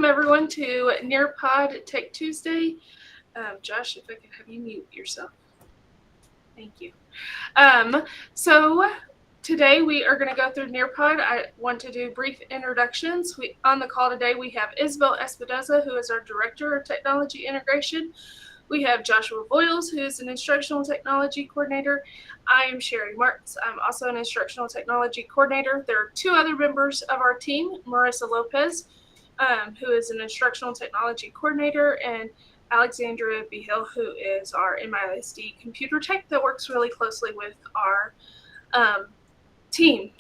Welcome everyone to Nearpod Tech Tuesday. Josh, if I could have you mute yourself. Thank you. So today we are going to go through Nearpod. I want to do brief introductions. On the call today we have Isabel Espinoza, who is our Director of Technology Integration. We have Joshua Boyles, who is an Instructional Technology Coordinator. I am Sherry Martins. I'm also an Instructional Technology Coordinator. There are two other members of our team, Marissa Lopez, who is an Instructional Technology Coordinator, and Alexandra Behill, who is our MISD Computer Tech that works really closely with our team.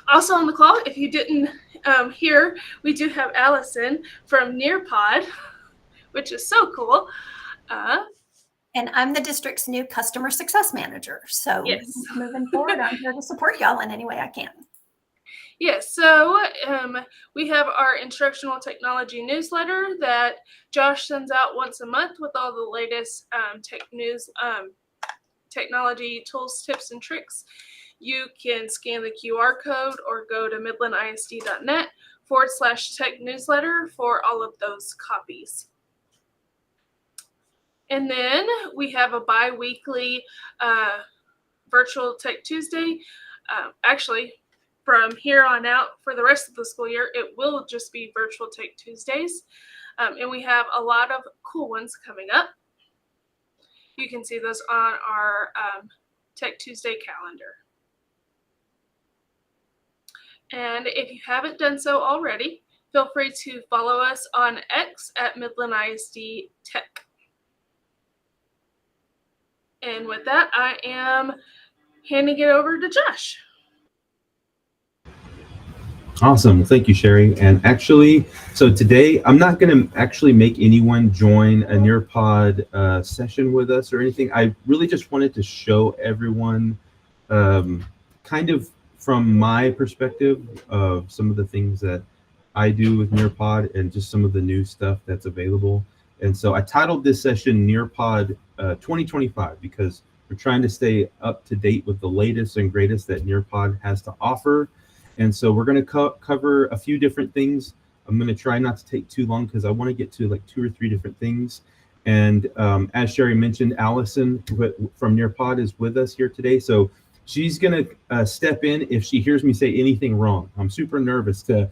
Also on the call, if you didn't hear, we do have Alison from Nearpod, which is so cool. And I'm the district's new customer success manager. So yes. Moving forward, I'm here to support y'all in any way I can. Yes, so we have our instructional technology newsletter that Josh sends out once a month with all the latest tech news, technology tools, tips, and tricks. You can scan the QR code or go to midlandisd.net/tech newsletter for all of those copies. And then we have a bi-weekly virtual Tech Tuesday. Actually, from here on out for the rest of the school year, it will just be virtual Tech Tuesdays. And we have a lot of cool ones coming up. You can see those on our Tech Tuesday calendar. And if you haven't done so already, feel free to follow us on X at Midland ISD Tech. And with that, I am handing it over to Josh. Awesome. Thank you, Sherry. And actually, so today I'm not going to actually make anyone join a Nearpod session with us or anything. I really just wanted to show everyone kind of from my perspective of some of the things that I do with Nearpod and just some of the new stuff that's available. And so I titled this session Nearpod 2025 because we're trying to stay up to date with the latest and greatest that Nearpod has to offer. And so we're going to cover a few different things. I'm going to try not to take too long because I want to get to like 2 or 3 different things. And as Sherry mentioned, Alison from Nearpod is with us here today. So she's going to step in if she hears me say anything wrong. I'm super nervous to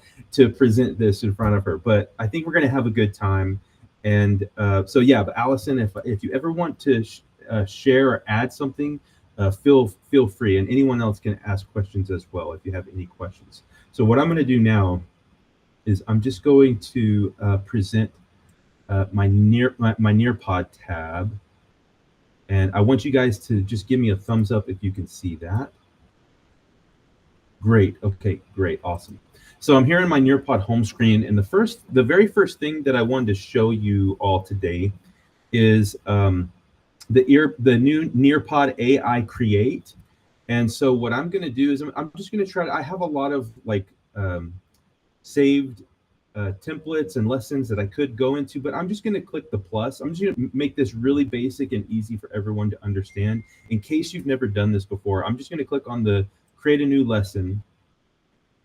present this in front of her, but I think we're going to have a good time. And so yeah, but Alison, if you ever want to share or add something, feel free, and anyone else can ask questions as well if you have any questions. So what I'm going to do now is I'm just going to present my Nearpod tab, and I want you guys to just give me a thumbs up if you can see that. Great. Okay, great, awesome. So I'm here in my Nearpod home screen, and the very first thing that I wanted to show you all today is the new Nearpod AI Create. And so what I'm going to do is I'm just going to try to, I have a lot of like saved templates and lessons that I could go into, but I'm just going to click the plus. I'm just going to make this really basic and easy for everyone to understand. In case you've never done this before, I'm just going to click on the create a new lesson.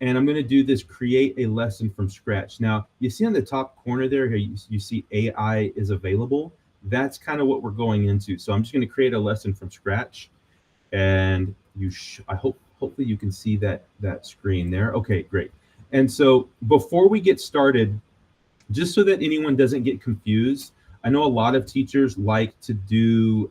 And I'm going to do this create a lesson from scratch. Now, you see on the top corner there, here you see AI is available. That's kind of what we're going into. So I'm just going to create a lesson from scratch, and hopefully you can see that screen there. Okay, great. And so before we get started, just so that anyone doesn't get confused, I know a lot of teachers like to do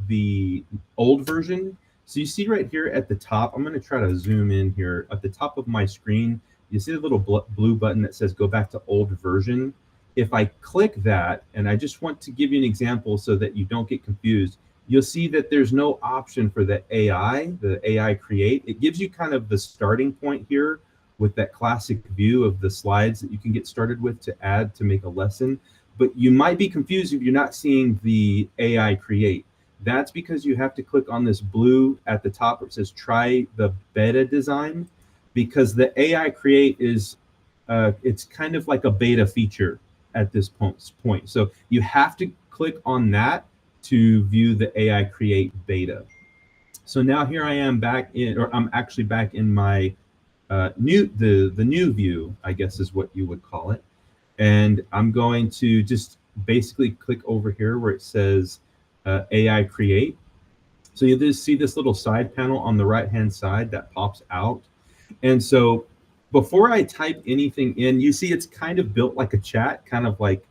the old version. So you see right here at the top, I'm going to try to zoom in here at the top of my screen. You see the little blue button that says go back to old version. If I click that, and I just want to give you an example so that you don't get confused, you'll see that there's no option for the AI create. It gives you kind of the starting point here with that classic view of the slides that you can get started with to add to make a lesson. But you might be confused if you're not seeing the AI create. That's because you have to click on this blue at the top where it says try the beta design, because the AI create is, it's kind of like a beta feature at this point. So you have to click on that to view the AI create beta. So now here I am back in, or I'm actually back in my the new view, I guess is what you would call it. And I'm going to just basically click over here where it says AI create. So you just see this little side panel on the right-hand side that pops out. And so before I type anything in, you see it's kind of built like a chat, kind of like,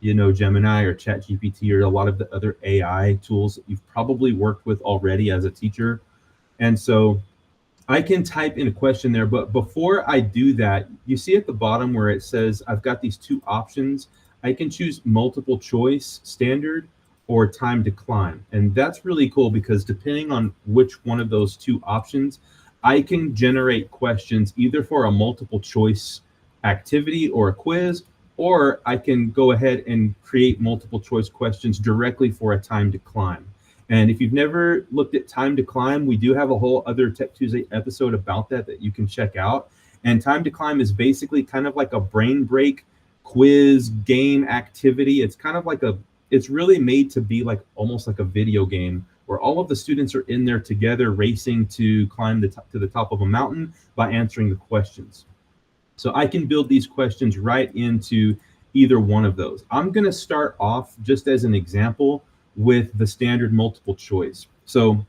Gemini or ChatGPT or a lot of the other AI tools that you've probably worked with already as a teacher. And so I can type in a question there, but before I do that, you see at the bottom where it says I've got these two options. I can choose multiple choice standard or time to climb. And that's really cool because depending on which one of those two options, I can generate questions either for a multiple choice activity or a quiz, or I can go ahead and create multiple choice questions directly for a time to climb. And if you've never looked at Time to Climb, we do have a whole other Tech Tuesday episode about that you can check out. And Time to Climb is basically kind of like a brain break quiz game activity. It's kind of like it's really made to be like almost like a video game where all of the students are in there together racing to climb to the top of a mountain by answering the questions. So I can build these questions right into either one of those. I'm going to start off just as an example with the standard multiple choice. So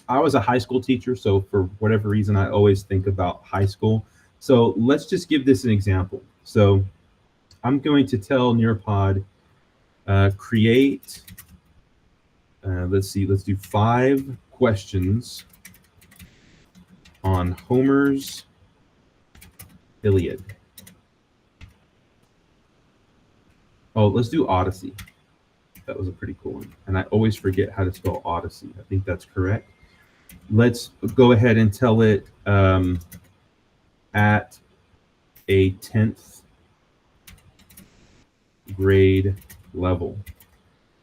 I was a high school teacher, so for whatever reason, I always think about high school. So let's just give this an example. So I'm going to tell Nearpod, create, let's do 5 questions on Homer's Iliad. Oh, let's do Odyssey. That was a pretty cool one. And I always forget how to spell Odyssey. I think that's correct. Let's go ahead and tell it at a 10th grade level.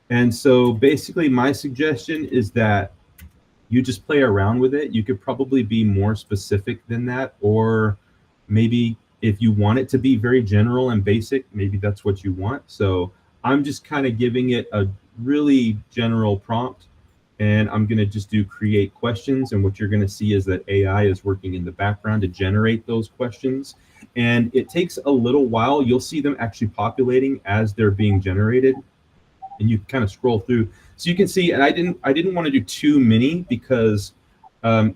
And so basically my suggestion is that you just play around with it. You could probably be more specific than that, or maybe if you want it to be very general and basic, maybe that's what you want. So I'm just kind of giving it a really general prompt, and I'm going to just do create questions. And what you're going to see is that AI is working in the background to generate those questions. And it takes a little while. You'll see them actually populating as they're being generated. And you kind of scroll through. So you can see, and I didn't want to do too many because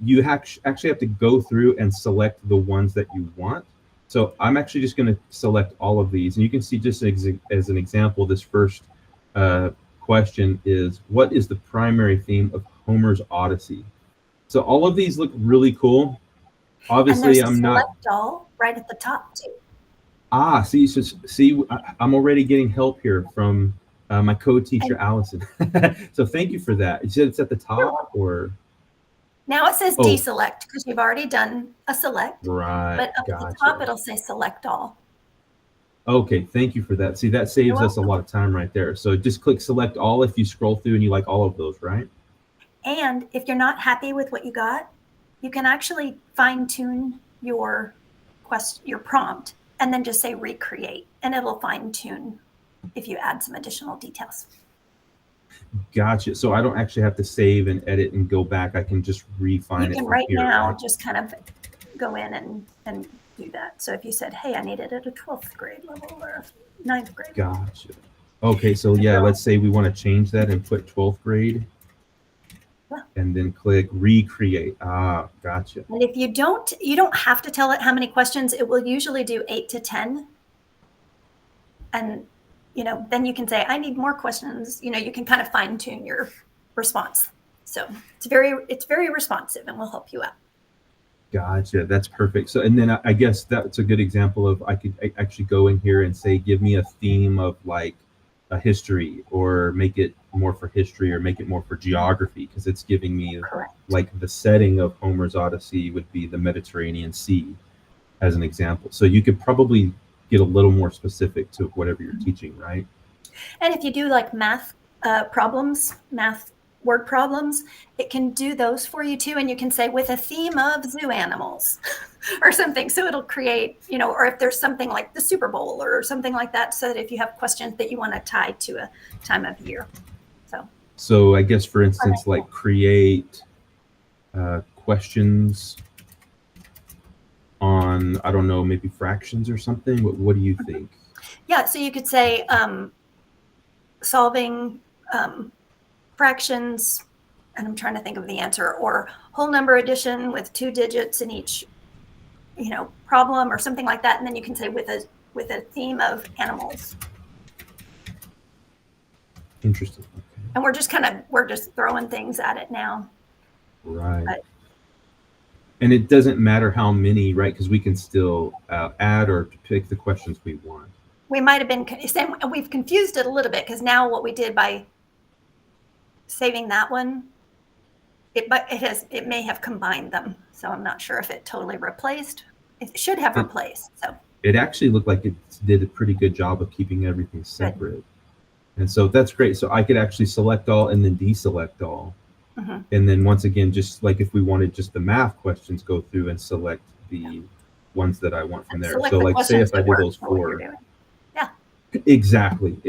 you actually have to go through and select the ones that you want. So I'm actually just going to select all of these. And you can see just as an example, this first question is, what is the primary theme of Homer's Odyssey? So all of these look really cool. Obviously, and I'm not. Select all right at the top too. See, I'm already getting help here from my co-teacher, Allison. So thank you for that. You said it's at the top, or? Now it says deselect because you've already done a select. Right. But up at the top, it'll say select all. Okay, thank you for that. See, that saves us a lot of time right there. So just click select all if you scroll through and you like all of those, right? And if you're not happy with what you got, you can actually fine tune your prompt and then just say recreate, and it'll fine tune if you add some additional details. Gotcha. So I don't actually have to save and edit and go back. I can just refine it. You can right now just kind of go in and do that. So if you said, hey, I need it at a 12th grade level or 9th grade. Gotcha. Okay, so yeah, let's say we want to change that and put 12th grade. Yeah. And then click recreate. Gotcha. And if you don't have to tell it how many questions. It will usually do 8 to 10. And then you can say, I need more questions. You can kind of fine tune your response. So it's very responsive and will help you out. Gotcha. That's perfect. So, and then I guess that's a good example of, I could actually go in here and say, give me a theme of like a history, or make it more for history, or make it more for geography, because it's giving me like the setting of Homer's Odyssey would be the Mediterranean Sea as an example. So you could probably get a little more specific to whatever you're teaching, right? And if you do like math word problems, it can do those for you too. And you can say with a theme of zoo animals or something. So it'll create, or if there's something like the Super Bowl or something like that, so that if you have questions that you want to tie to a time of year. So I guess, for instance, like create questions on, I don't know, maybe fractions or something. What do you think? Yeah, so you could say solving fractions, and I'm trying to think of the answer, or whole number addition with 2 digits in each, problem or something like that. And then you can say with a theme of animals. Interesting. Okay. And we're just throwing things at it now. Right. But, and it doesn't matter how many, right? Because we can still add or pick the questions we want. we might have been, we've confused it a little bit, because now what we did by saving that one, it may have combined them. So I'm not sure if it totally replaced. It should have replaced. So it actually looked like it did a pretty good job of keeping everything separate. Good. And so that's great. So I could actually select all and then deselect all. Mm-hmm. And then once again, just like if we wanted just the math questions, go through and select the ones that I want from there. So like say if I did those 4. Yeah. Exactly.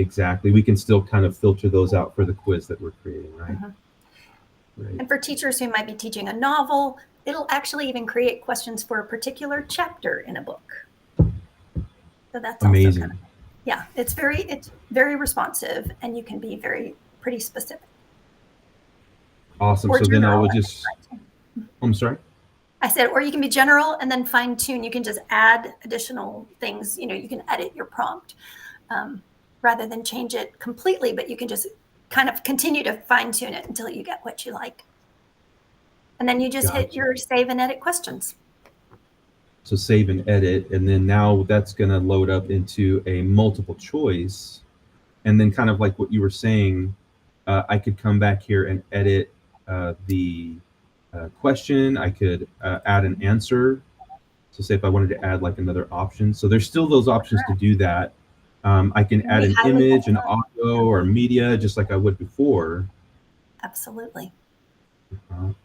We can still kind of filter those out for the quiz that we're creating, right? Mm-hmm. Right. And for teachers who might be teaching a novel, it'll actually even create questions for a particular chapter in a book. So that's amazing. Also yeah, it's very responsive, and you can be pretty specific. Awesome. Or so then I would just, I'm sorry? I said, or you can be general and then fine tune. You can just add additional things. You can edit your prompt rather than change it completely, but you can just kind of continue to fine tune it until you get what you like. And then you just hit your save and edit questions. So save and edit, and then now that's going to load up into a multiple choice. And then kind of like what you were saying, I could come back here and edit the question. I could add an answer. So say if I wanted to add like another option. So there's still those options to do that. I can add an image, an audio, or media, just like I would before. Absolutely.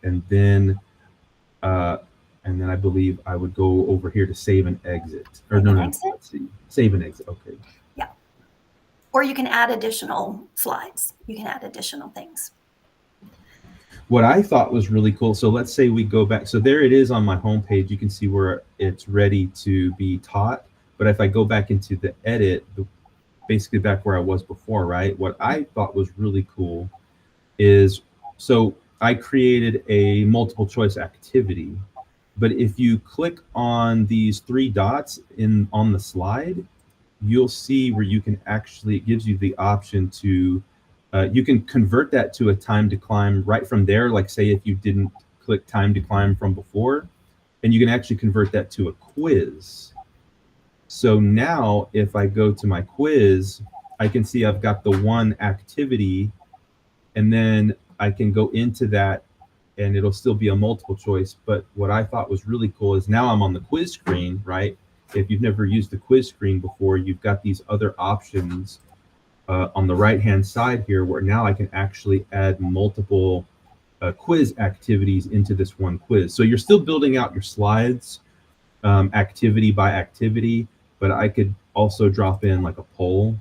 And then I believe I would go over here to save and exit. Or no, let's see. Save and exit. Okay. Yeah. Or you can add additional slides. You can add additional things. What I thought was really cool. So let's say we go back. So there it is on my homepage. You can see where it's ready to be taught. But if I go back into the edit, basically back where I was before, right? What I thought was really cool is, so I created a multiple choice activity. But if you click on these 3 dots on the slide, you'll see where you can actually, it gives you the option to, you can convert that to a time to climb right from there. Like say if you didn't click time to climb from before, and you can actually convert that to a quiz. So now if I go to my quiz, I can see I've got the 1 activity, and then I can go into that and it'll still be a multiple choice. But what I thought was really cool is now I'm on the quiz screen, right? If you've never used the quiz screen before, you've got these other options on the right-hand side here, where now I can actually add multiple quiz activities into this one quiz. So you're still building out your slides activity by activity, but I could also drop in like a poll.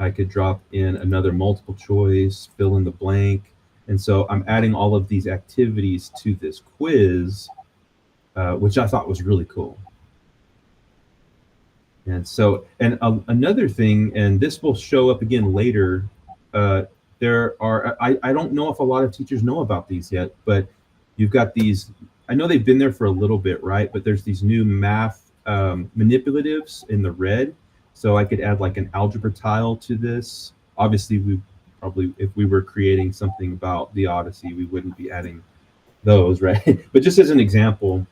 I could drop in another multiple choice, fill in the blank. And so I'm adding all of these activities to this quiz, which I thought was really cool. And so, and another thing, and this will show up again later, there are, I don't know if a lot of teachers know about these yet, but you've got these, I know they've been there for a little bit, right? But there's these new math manipulatives in the red. So I could add like an algebra tile to this. Obviously, we probably, if we were creating something about the Odyssey, we wouldn't be adding those, right? But just as an example,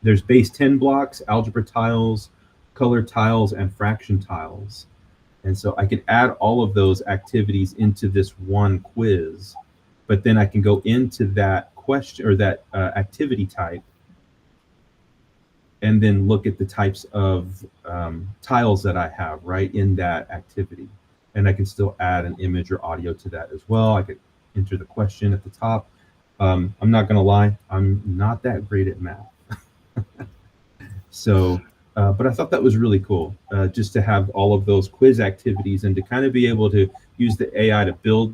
there's base 10 blocks, algebra tiles, color tiles, and fraction tiles. And so I could add all of those activities into this one quiz, but then I can go into that question or that activity type and then look at the types of tiles that I have right in that activity. And I can still add an image or audio to that as well. I could enter the question at the top. I'm not gonna lie, I'm not that great at math. So, but I thought that was really cool, just to have all of those quiz activities and to kind of be able to use the AI to build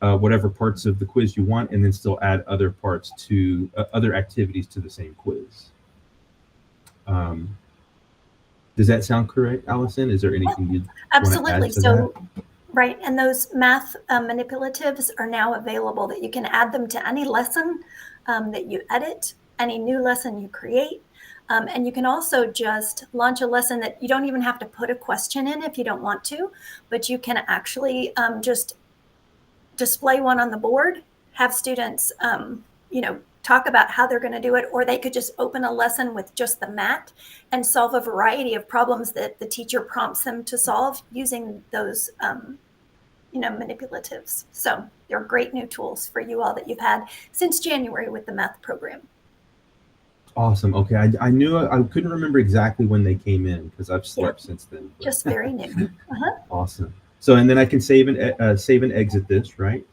whatever parts of the quiz you want, and then still add other parts to other activities to the same quiz. Does that sound correct, Allison? Is there anything you'd want to add Absolutely. to that? So, right. And those math manipulatives are now available that you can add them to any lesson that you edit, any new lesson you create. And you can also just launch a lesson that you don't even have to put a question in if you don't want to, but you can actually just display one on the board, have students, talk about how they're going to do it, or they could just open a lesson with just the mat and solve a variety of problems that the teacher prompts them to solve using those, manipulatives. So they're great new tools for you all that you've had since January with the math program. Awesome. Okay, I knew I couldn't remember exactly when they came in because I've slept since then. But. Just very new. Awesome. So and then I can save and exit this, right?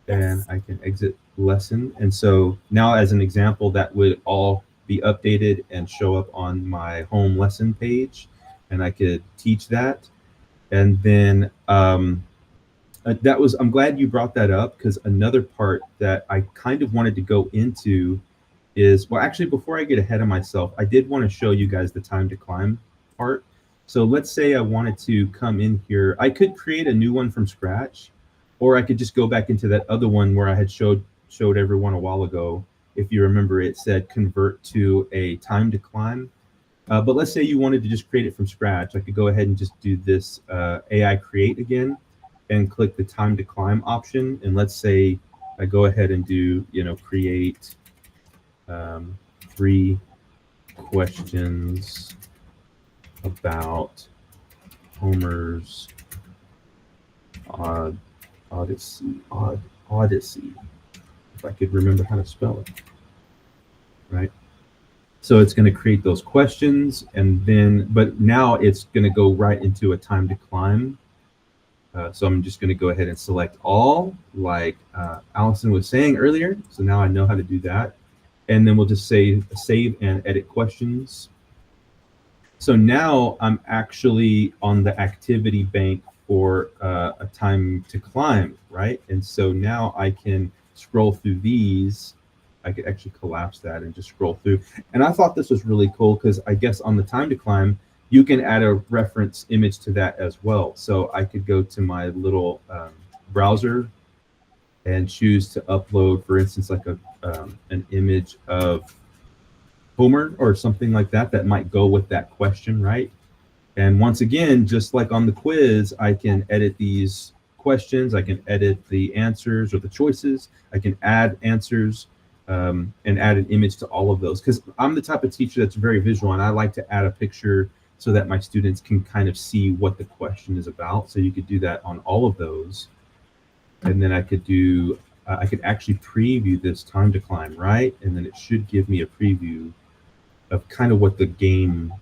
And Yes. I can exit lesson. And so now, as an example, that would all be updated and show up on my home lesson page, and I could teach that. And then I'm glad you brought that up because another part that I kind of wanted to go into is, well, actually, before I get ahead of myself, I did want to show you guys the time to climb part. So let's say I wanted to come in here. I could create a new one from scratch, or I could just go back into that other one where I had showed everyone a while ago. If you remember, it said convert to a time to climb. But let's say you wanted to just create it from scratch. I could go ahead and just do this AI create again and click the time to climb option. And let's say I go ahead and do, create 3 questions about Homer's Odyssey, if I could remember how to spell it, right? So it's going to create those questions, and then, but now it's going to go right into a time to climb. So I'm just going to go ahead and select all, like Allison was saying earlier. So now I know how to do that. And then we'll just say save and edit questions. So now I'm actually on the activity bank for a time to climb, right? And so now I can scroll through these. I could actually collapse that and just scroll through. And I thought this was really cool because I guess on the time to climb, you can add a reference image to that as well. So I could go to my little browser and choose to upload, for instance, like an image of Homer or something like that that might go with that question, right? And once again, just like on the quiz, I can edit these questions. I can edit the answers or the choices. I can add answers and add an image to all of those, because I'm the type of teacher that's very visual, and I like to add a picture so that my students can kind of see what the question is about. So you could do that on all of those. And then I could do, I could actually preview this time to climb, right? And then it should give me a preview of kind of what the game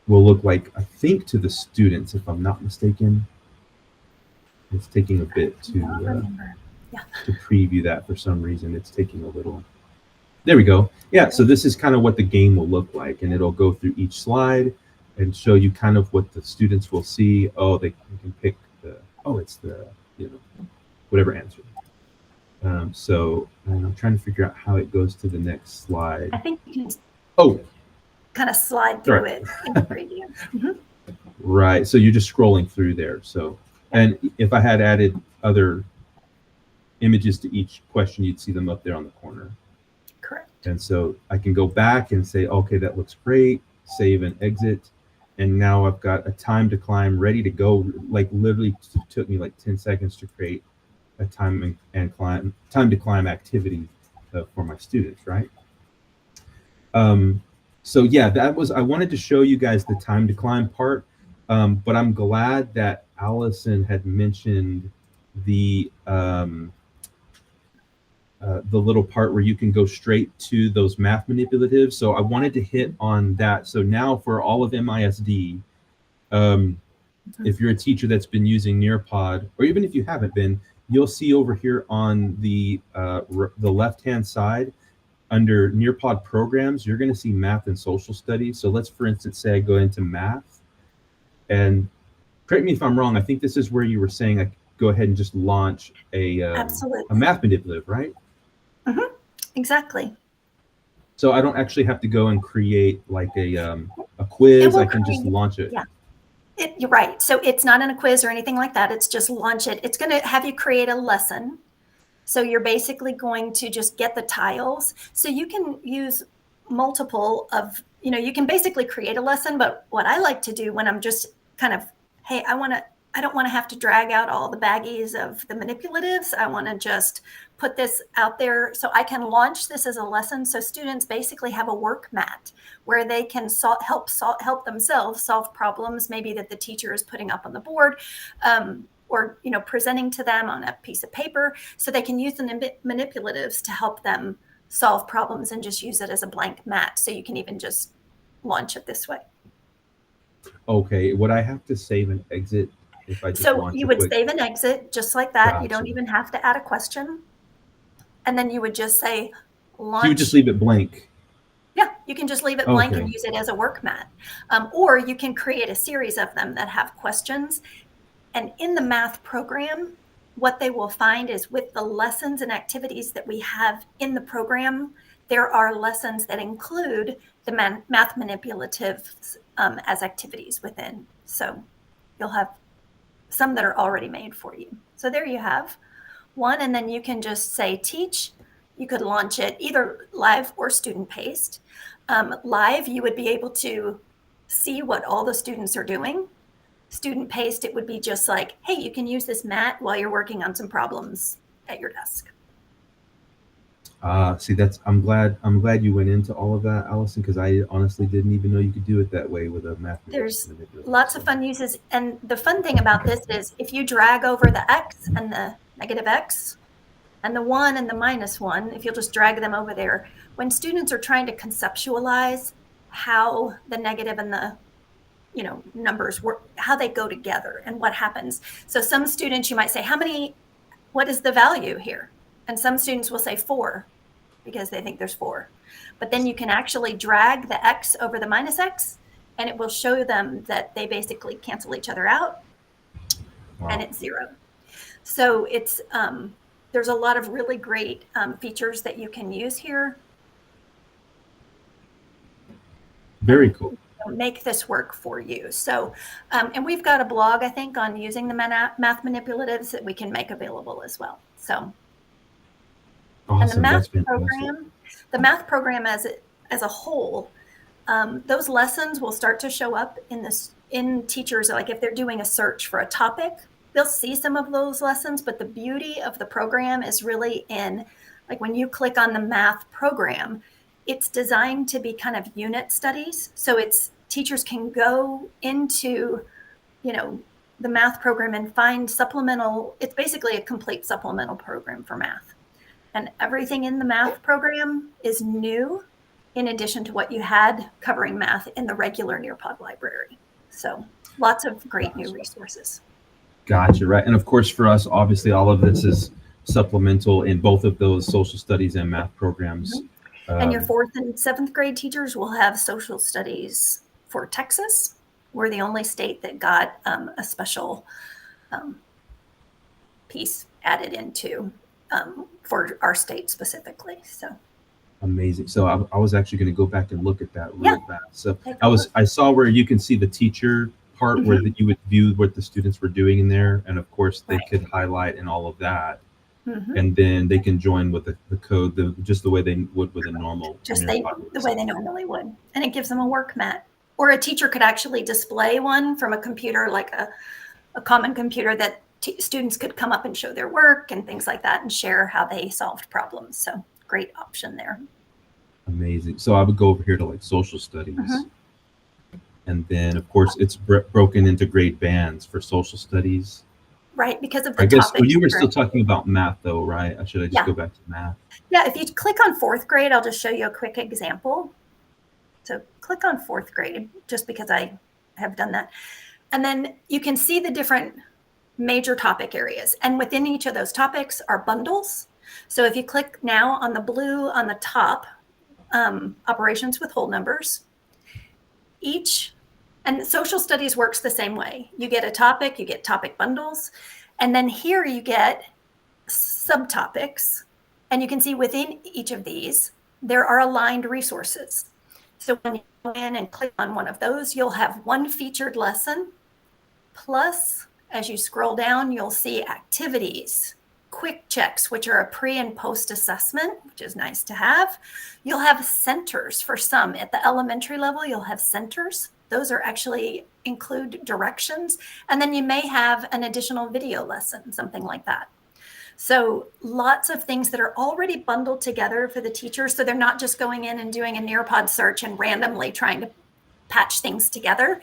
will look like, I think, to the students, if I'm not mistaken. It's taking a bit to preview that for some reason. It's taking a little. There we go. Yeah, so this is kind of what the game will look like, and it'll go through each slide and show you kind of what the students will see. Oh, they can pick the, it's the, whatever answer. So I'm trying to figure out how it goes to the next slide. I think you can kind of slide through Right. it in the preview. Mm-hmm. Right. So you're just scrolling through there. So, and if I had added other images to each question, you'd see them up there on the corner. Correct. And so I can go back and say, okay, that looks great, save and exit. And now I've got a time to climb ready to go. Like literally took me like 10 seconds to create a time to climb activity for my students, right? So yeah, I wanted to show you guys the time to climb part, but I'm glad that Allison had mentioned the little part where you can go straight to those math manipulatives. So I wanted to hit on that. So now for all of MISD, if you're a teacher that's been using Nearpod, or even if you haven't been, you'll see over here on the left-hand side, under Nearpod programs, you're going to see math and social studies. So let's, for instance, say I go into math, and correct me if I'm wrong, I think this is where you were saying I go ahead and just launch a math manipulative, right? Mm-hmm. Exactly. So I don't actually have to go and create like a quiz, will I can just create- launch it. Yeah. You're right. So it's not in a quiz or anything like that. It's just launch it. It's going to have you create a lesson. So you're basically going to just get the tiles. So you can use multiple of, you can basically create a lesson. But what I like to do when I'm just kind of, hey, I don't want to have to drag out all the baggies of the manipulatives. I want to just put this out there so I can launch this as a lesson. So students basically have a work mat where they can help themselves solve problems maybe that the teacher is putting up on the board, or presenting to them on a piece of paper, so they can use the manipulatives to help them solve problems and just use it as a blank mat. So you can even just launch it this way. Okay, would I have to save and exit if I just So launch you a would quick? save and exit just like that. You don't Gotcha. even have to add a question. And then you would just say launch. So you would just leave it blank. Yeah, you can just leave it blank and Okay. use it as a work mat. Or you can create a series of them that have questions. And in the math program, what they will find is with the lessons and activities that we have in the program, there are lessons that include the math manipulatives as activities within. So you'll have some that are already made for you. So there you have one, and then you can just say teach. You could launch it either live or student paced. Live, you would be able to see what all the students are doing. Student paced, it would be just like, hey, you can use this mat while you're working on some problems at your desk. See, I'm glad you went into all of that, Allison, because I honestly didn't even know you could do it that way with a math There's manipulator. lots of fun uses. And the fun thing about this is if you drag over the X and the negative X and the 1 and the -1, if you'll just drag them over there, when students are trying to conceptualize how the negative and the numbers work, how they go together and what happens. So some students, you might say, what is the value here? And some students will say 4 because they think there's 4. But then you can actually drag the X over the -X and it will show them that they basically cancel each other out. Wow. And it's 0. So it's, there's a lot of really great features that you can use here. Very cool. Make this work for you. So, and we've got a blog, I think, on using the math manipulatives that we can make available as well. So, awesome. And the math program as a whole, those lessons will start to show up in teachers, like if they're doing a search for a topic, they'll see some of those lessons. But the beauty of the program is really in, like when you click on the math program, it's designed to be kind of unit studies. So teachers can go into, the math program and find it's basically a complete supplemental program for math. And everything in the math program is new in addition to what you had covering math in the regular Nearpod library. So lots of great new resources. Gotcha, right. And of course, for us, obviously, all of this is supplemental in both of those social studies and math programs. Mm-hmm. And your 4th and 7th grade teachers will have social studies for Texas. We're the only state that got a special piece added into for our state specifically. So amazing. So I was actually going to go back and look at that real fast. So I saw where you can see the teacher part where you would view what the students were doing in there, and of course they could highlight and all of that. And then they can join with the code, just the way they would with a normal. The way they normally would. And it gives them a work mat. Or a teacher could actually display one from a computer, like a common computer that students could come up and show their work and things like that and share how they solved problems. So great option there. Amazing. So I would go over here to like social studies. And then, of course, it's broken into grade bands for social studies. Right, because of the I guess topics. You were still talking about math, though, right? Should I just go back to math? Yeah, if you click on 4th grade, I'll just show you a quick example. So click on 4th grade, just because I have done that. And then you can see the different major topic areas. And within each of those topics are bundles. So if you click now on the blue on the top, operations with whole numbers, and social studies works the same way. You get a topic, you get topic bundles, and then here you get subtopics. And you can see within each of these, there are aligned resources. So when you go in and click on one of those, you'll have one featured lesson. Plus, as you scroll down, you'll see activities, quick checks, which are a pre and post assessment, which is nice to have. You'll have centers for some. At the elementary level, you'll have centers. Those are actually include directions. And then you may have an additional video lesson, something like that. So lots of things that are already bundled together for the teachers. So they're not just going in and doing a Nearpod search and randomly trying to patch things together.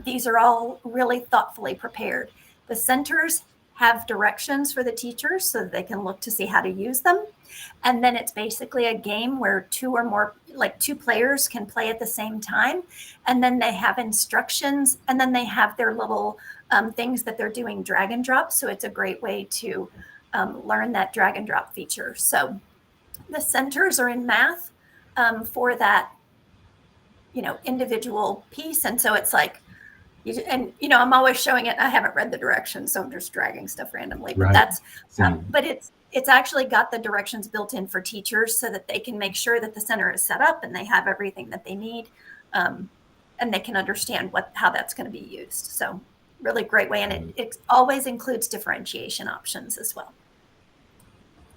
These are all really thoughtfully prepared. The centers have directions for the teachers so that they can look to see how to use them. And then it's basically a game where two or more, like two players can play at the same time. And then they have instructions, and then they have their little things that they're doing drag and drop. So it's a great way to learn that drag and drop feature. So the centers are in math for that, individual piece. And so it's like, I'm always showing it. I haven't read the directions, so I'm just dragging stuff randomly. But Right. but it's actually got the directions built in for teachers so that they can make sure that the center is set up and they have everything that they need, and they can understand how that's going to be used. So really great way, and it always includes differentiation options as well.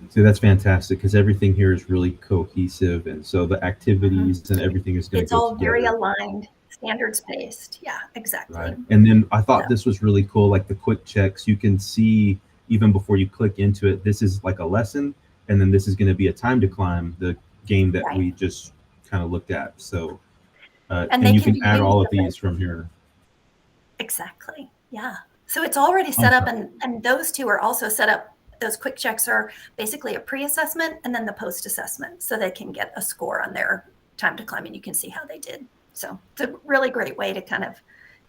So that's fantastic because everything here is really cohesive, and so the activities and everything is going to go together. Very aligned, standards based. Yeah, exactly. Right. And then I thought this was really cool, like the quick checks. You can see even before you click into it, this is like a lesson, and then this is going to be a time to climb, the game that we just kind of looked at. So and you can add all of these from here. Exactly. Yeah. So it's already set up, and those two are also set up. Those quick checks are basically a pre-assessment and then the post-assessment, so they can get a score on their time to climb and you can see how they did. So it's a really great way to kind of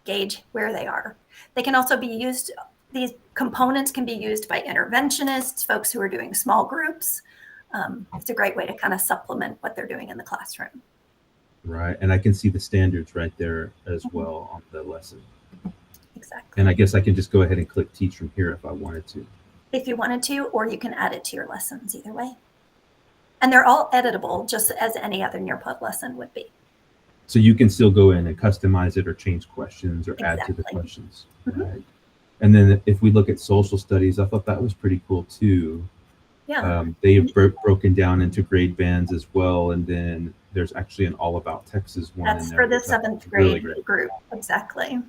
gauge where they are. They can also be used, these components can be used by interventionists, folks who are doing small groups. It's a great way to kind of supplement what they're doing in the classroom. Right. And I can see the standards right there as well on the lesson. Exactly. And I guess I can just go ahead and click teach from here if I wanted to. If you wanted to, or you can add it to your lessons either way. And they're all editable just as any other Nearpod lesson would be. So you can still go in and customize it or change questions or add to the questions. Right. And then if we look at social studies, I thought that was pretty cool too. Yeah. They've broken down into grade bands as well. And then there's actually an All About Texas one. That's in there for the 7th grade group. Exactly.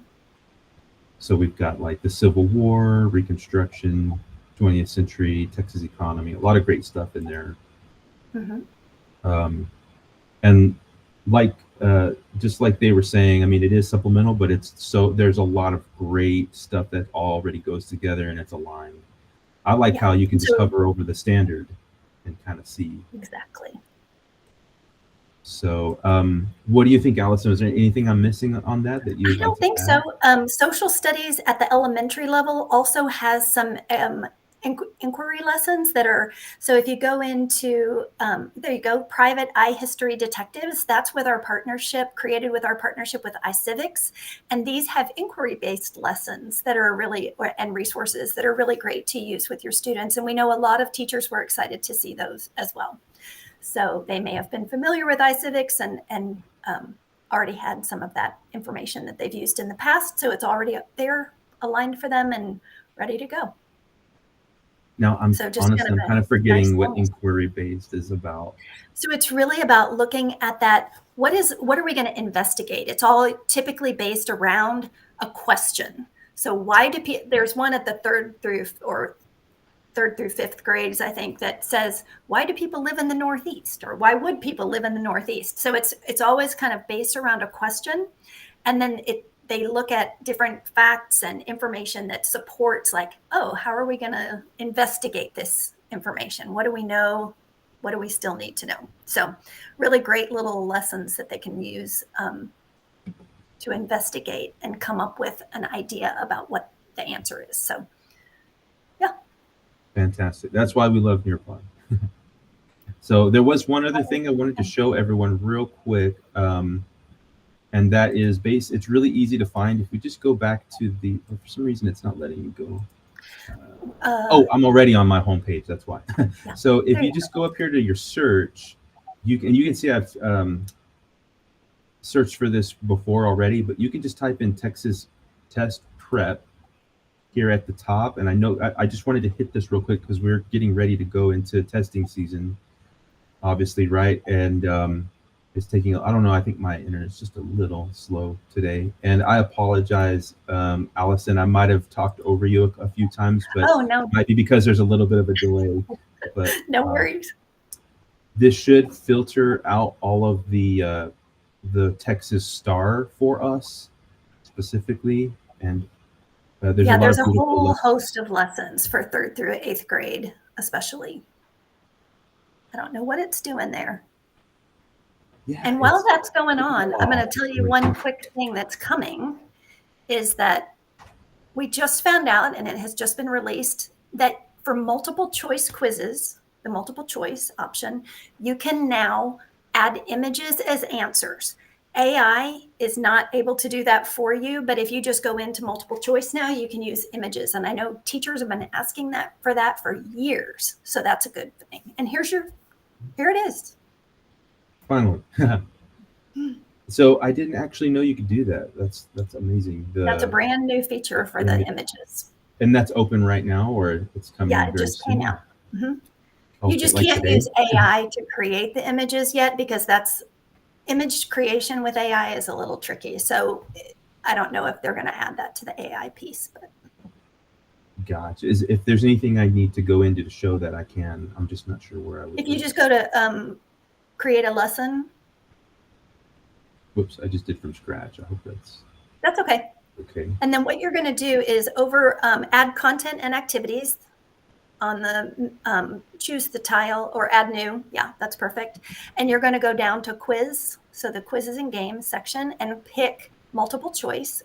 So we've got like the Civil War, Reconstruction, 20th century, Texas economy, a lot of great stuff in there. And like, just like they were saying, I mean, it is supplemental, but there's a lot of great stuff that already goes together and it's aligned. I like how you can just hover over the standard and kind of see. Exactly. So what do you think, Alison? Is there anything I'm missing on that you I don't think so. Social studies at the elementary level also has some inquiry lessons that are, so if you go into, there you go, Private Eye History Detectives, that's with our partnership, created with our partnership with iCivics. And these have inquiry-based lessons that are really, and resources that are really great to use with your students. And we know a lot of teachers were excited to see those as well. So they may have been familiar with iCivics and already had some of that information that they've used in the past. So it's already up there, aligned for them and ready to go. Now, I'm kind of forgetting what inquiry-based is about. So it's really about looking at that. What are we going to investigate? It's all typically based around a question. So why do people, there's one at the third through fifth grades, I think, that says, why do people live in the Northeast? Or why would people live in the Northeast? So it's always kind of based around a question. And then they look at different facts and information that supports, like, oh, how are we going to investigate this information? What do we know? What do we still need to know? So really great little lessons that they can use to investigate and come up with an idea about what the answer is. So, yeah. Fantastic. That's why we love Nearpod. So there was one other thing I wanted to show everyone real quick. And that is it's really easy to find. If we just go back to for some reason, it's not letting you go. Oh, I'm already on my homepage. That's why. Yeah. So if you just go up here to your search, you can see I've searched for this before already, but you can just type in Texas Test Prep here at the top. And I know I just wanted to hit this real quick because we're getting ready to go into testing season, obviously, right? And it's taking, I don't know, I think my internet's just a little slow today. And I apologize, Allison, I might have talked over you a few times, but Oh, no. it might be because there's a little bit of a delay. But No worries. this should filter out all of the Texas Star for us specifically. And there's a beautiful whole lessons. host of lessons for 3rd through 8th grade, especially. I don't know what it's doing there. Yeah, And while that's going on, I'm going to tell you one quick thing that's coming is that we just found out, and it has just been released, that for multiple choice quizzes, the multiple choice option, you can now add images as answers. AI is not able to do that for you, but if you just go into multiple choice now, you can use images. And I know teachers have been asking for that for years. So that's a good thing. And here it is. Finally. So I didn't actually know you could do that. That's amazing. That's a brand new feature for the images. And that's open right now, or it's coming Yeah, it very just soon? came out. Mm-hmm. Okay, You just like can't today? use AI to create the images yet because that's image creation with AI is a little tricky. So I don't know if they're going to add that to the AI piece. But Gotcha. If there's anything I need to go into to show that, I can. I'm just not sure where I would. If you just go to create a lesson. Whoops, I just did from scratch. I hope that's okay. Okay. And then what you're going to do is over add content and activities on the choose the tile or add new. Yeah, that's perfect. And you're going to go down to quiz. So the quizzes and games section and pick multiple choice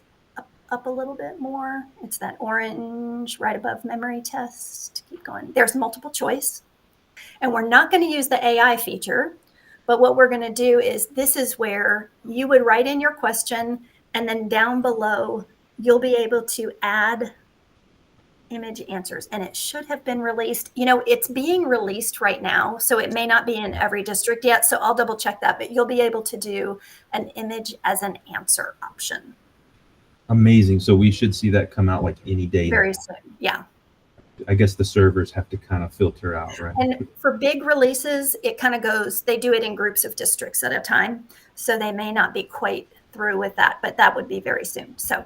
up a little bit more. It's that orange right above memory test. Keep going. There's multiple choice. And we're not going to use the AI feature, but what we're going to do is this is where you would write in your question, and then down below, you'll be able to add image answers. And it should have been released. You know, it's being released right now, so it may not be in every district yet. So I'll double check that, but you'll be able to do an image as an answer option. Amazing. So we should see that come out like any day. Very soon. Yeah. I guess the servers have to kind of filter out, right? And for big releases, it kind of goes, they do it in groups of districts at a time. So they may not be quite through with that, but that would be very soon. So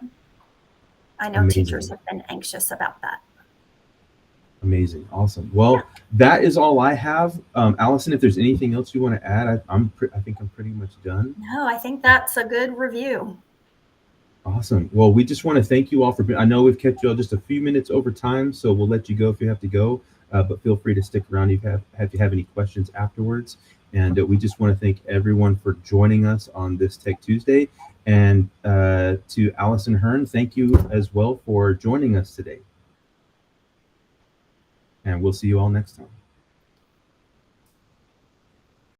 I know Amazing. Teachers have been anxious about that. Amazing. Awesome. Well, that is all I have. Allison, if there's anything else you want to add, I think I'm pretty much done. No, I think that's a good review. Awesome. Well, we just want to thank you all for being, I know we've kept you all just a few minutes over time, so we'll let you go if you have to go, but feel free to stick around if you have any questions afterwards. And we just want to thank everyone for joining us on this Tech Tuesday. And to Alison Hern, thank you as well for joining us today. And we'll see you all next time.